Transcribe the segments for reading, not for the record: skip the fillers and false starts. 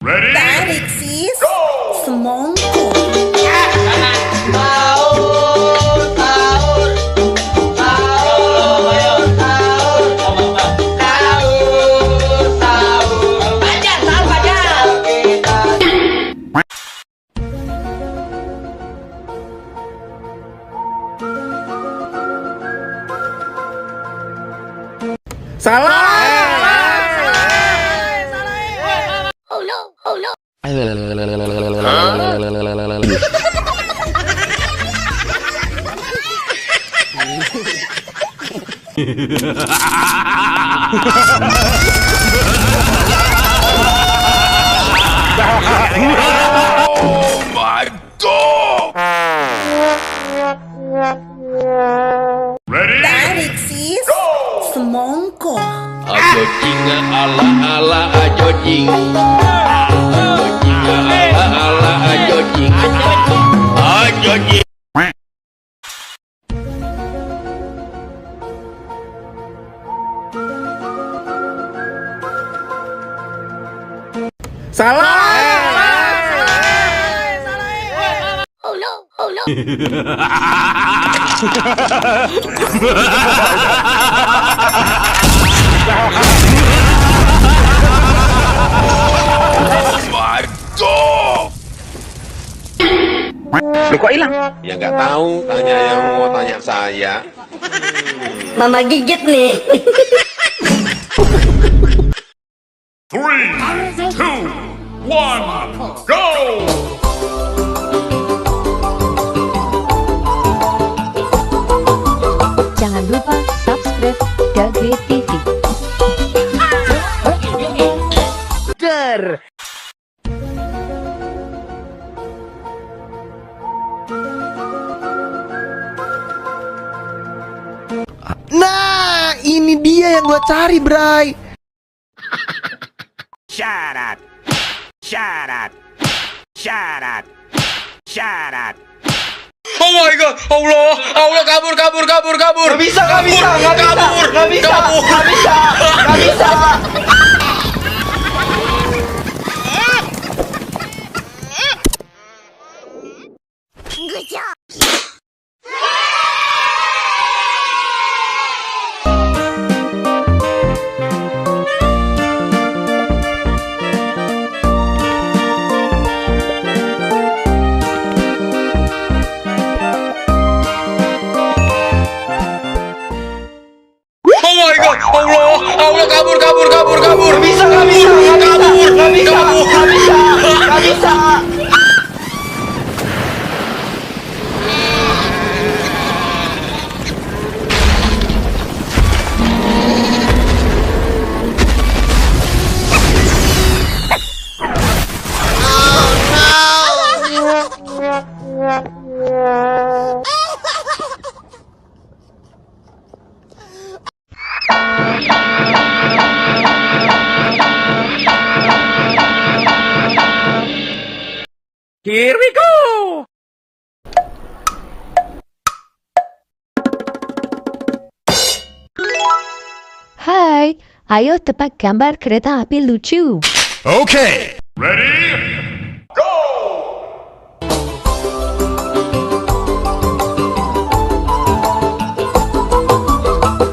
Ready? Tarik sis. Semongko. Salah. Oh no, oh no. Oh my god! Ready? Tarik sis. Semongko. Ajo jinga ala ala ajo jing. Ajo jinga ala ala ajo jing. Ajo jing. Salah. Oh no, oh no. Oh my god! Loh, kok hilang? Ya nggak tahu, tanya yang mau tanya saya. Mama gigit nih. 3, 2, 1, go! Jangan lupa subscribe Dage TV. Ger. Nah, ini dia yang gua cari, Bray. Syarat, syarat, syarat, syarat. Oh my god, Allah, Allah kabur. Gak bisa. Oh my god, Allah, Allah kabur. Gak bisa. Here we go. Hai, ayo tebak gambar kereta api lucu. Okay. Ready? Go!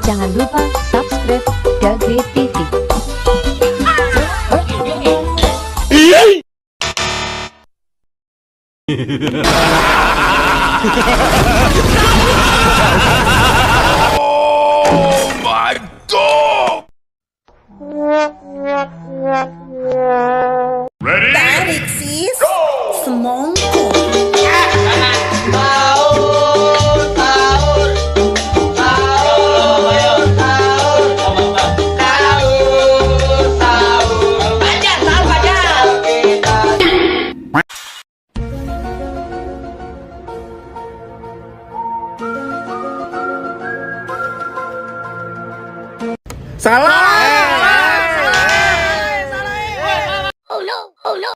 Jangan lupa subscribe Dage TV. Oh my god! Ready? Tarik sis. Semongko. Salah. Oh no, oh no.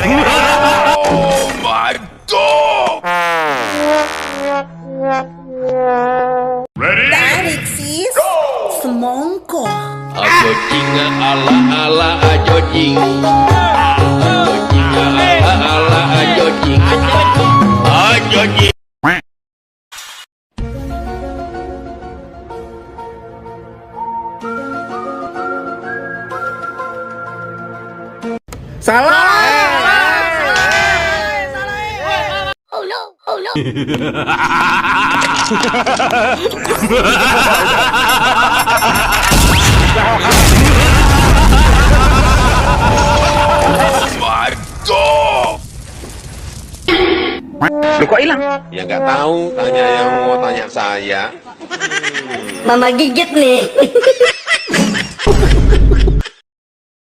Oh my god! Ready? Tarik sis. Semongko. Ajo jinga ala ajo jing. Ajo jinga ala ajo jing. Ajo jing. Oh no, oh no. Oh my god! Ya nggak tahu, tanya yang mau tanya saya. Mama gigit nih.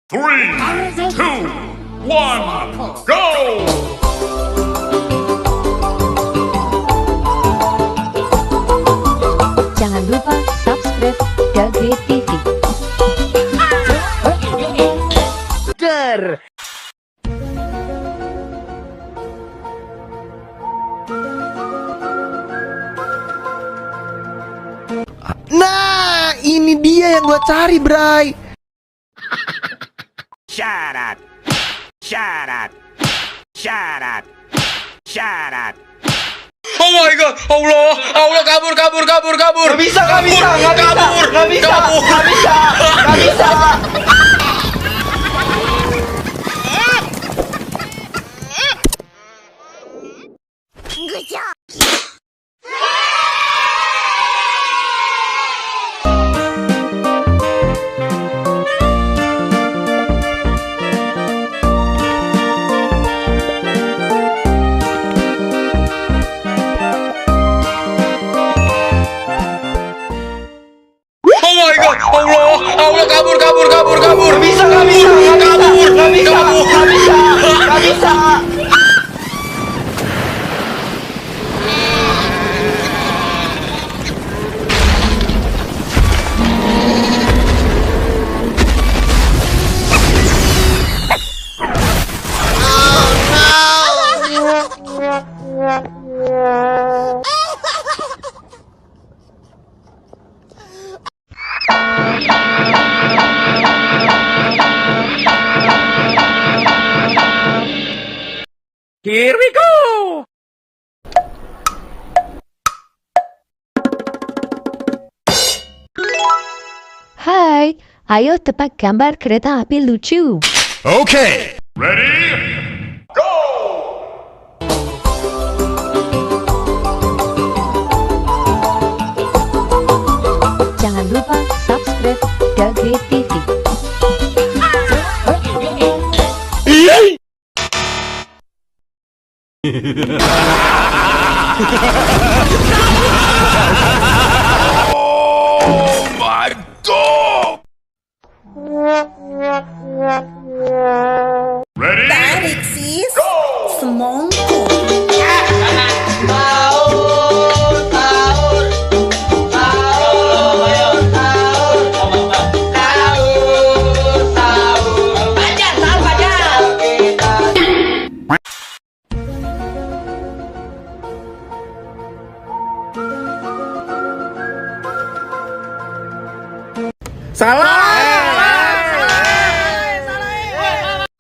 3, 2, 1, go! Jangan lupa subscribe Dage TV. Nah, ini dia yang gua cari, Bray. Syarat. Syarat. Syarat. Syarat. Oh my god, Allah kabur. Gak bisa. Good job. Oh my god, Allah kabur. Gak bisa. Here we go. Hai, ayo tebak gambar kereta api lucu. Okay. Ready? Go! Jangan lupa subscribe Dage TV. Oh my god! Ready? Tarik sis. Semongko.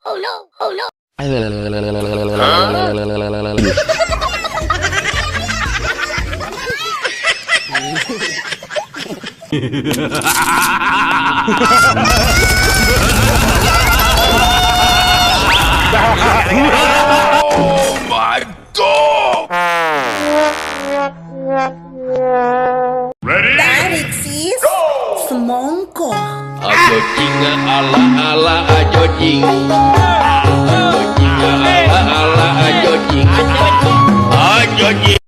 Oh no, oh no. Oh my god! Ready? Tarik sis. Semongko. Ajo jinga ala ajo jing. Ajo jinga ala ajo jing. Ajo jing.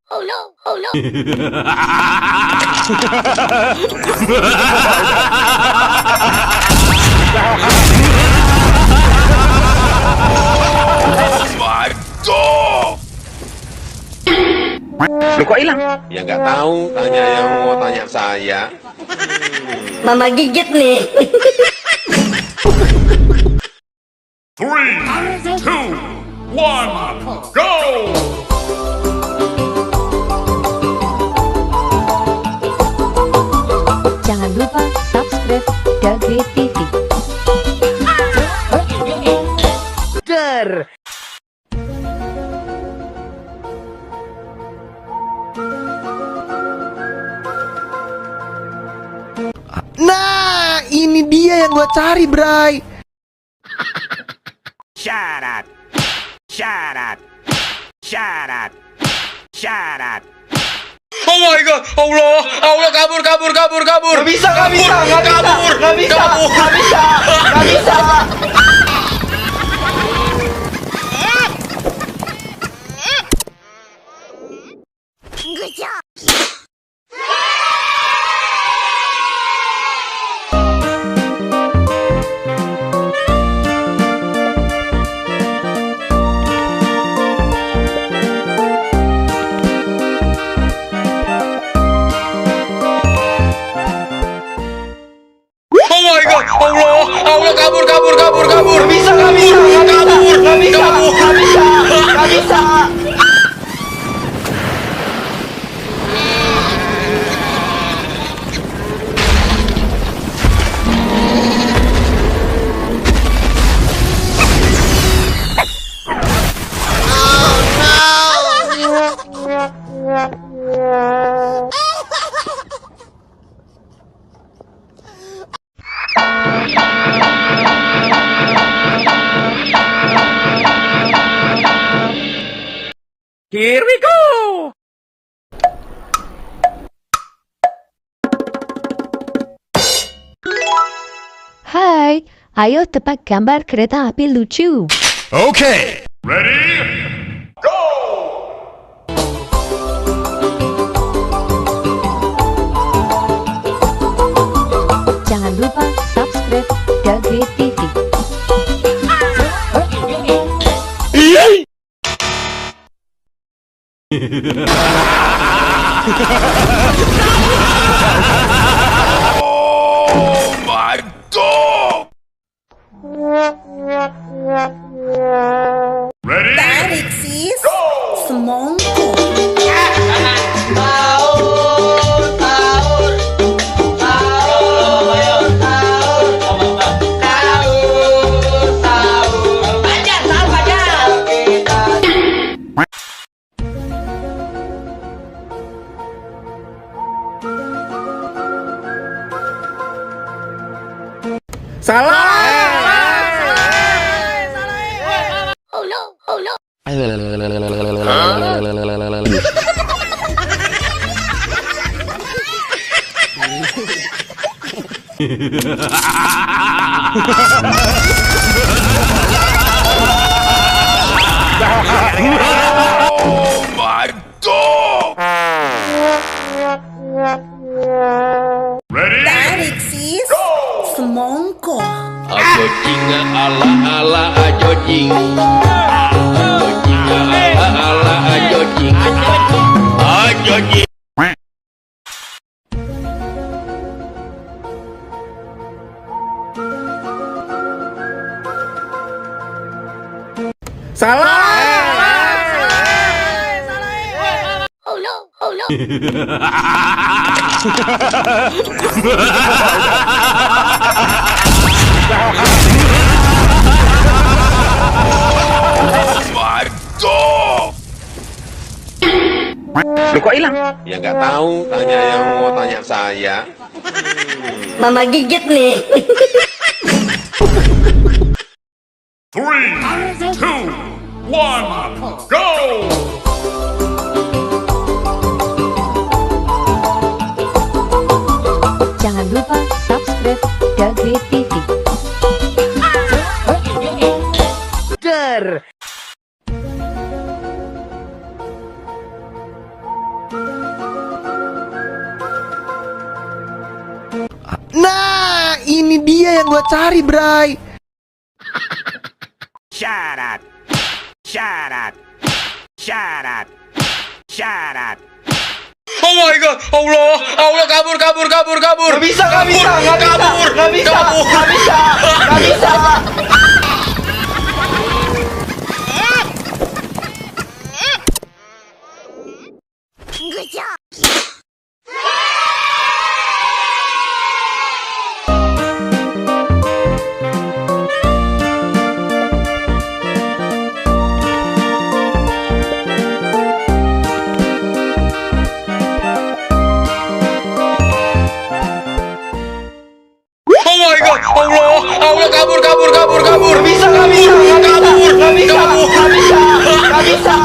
Oh no, oh no. Oh my god! Lu kok hilang? Ya nggak tahu, tanya yang mau tanya saya. Mama gigit nih. 3, 2, 1, go! Jangan lupa subscribe Dagri TV. Der. Nah, ini dia yang gua cari, Bray. Syarat. Syarat. Syarat. Syarat. Oh my god, Allah kabur. Gak bisa. Good job. Oh my god, Allah kabur. Gak bisa. Here we go. Hai, ayo tebak gambar kereta api lucu. Okay. Ready? Go! Jangan lupa subscribe Dagri TV. Oh my god! Ready? Tarik sis. Semongko. Oh no. Oh my god! Ready? Tarik sis. Semongko. Ajo jinga ala ajo jing. Ajo jinga ala ajo jing. Ajo jing. Oh no. Oh my god! Lu kok hilang? Ya nggak tahu, tanya yang mau tanya saya. Mama gigit nih. 3, 2, 1, go! Jangan lupa subscribe Dagri TV. Der. Nah, ini dia yang gua cari, Bray. Syarat. Syarat. Syarat. Syarat. Oh my god, Allah, Allah kabur. Gak bisa, gak bisa, gak bisa, gak bisa, gak bisa, gak bisa. Good job. Oh my god, Allah, Allah kabur. Gak bisa, gak bisa, gak bisa, gak bisa, gak bisa, gak bisa.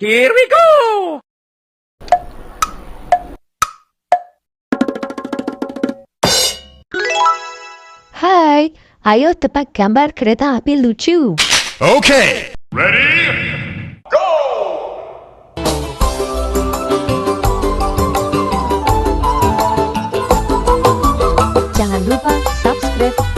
Here we go! Hai, ayo tebak gambar kereta api lucu. Okay, ready? Jangan lupa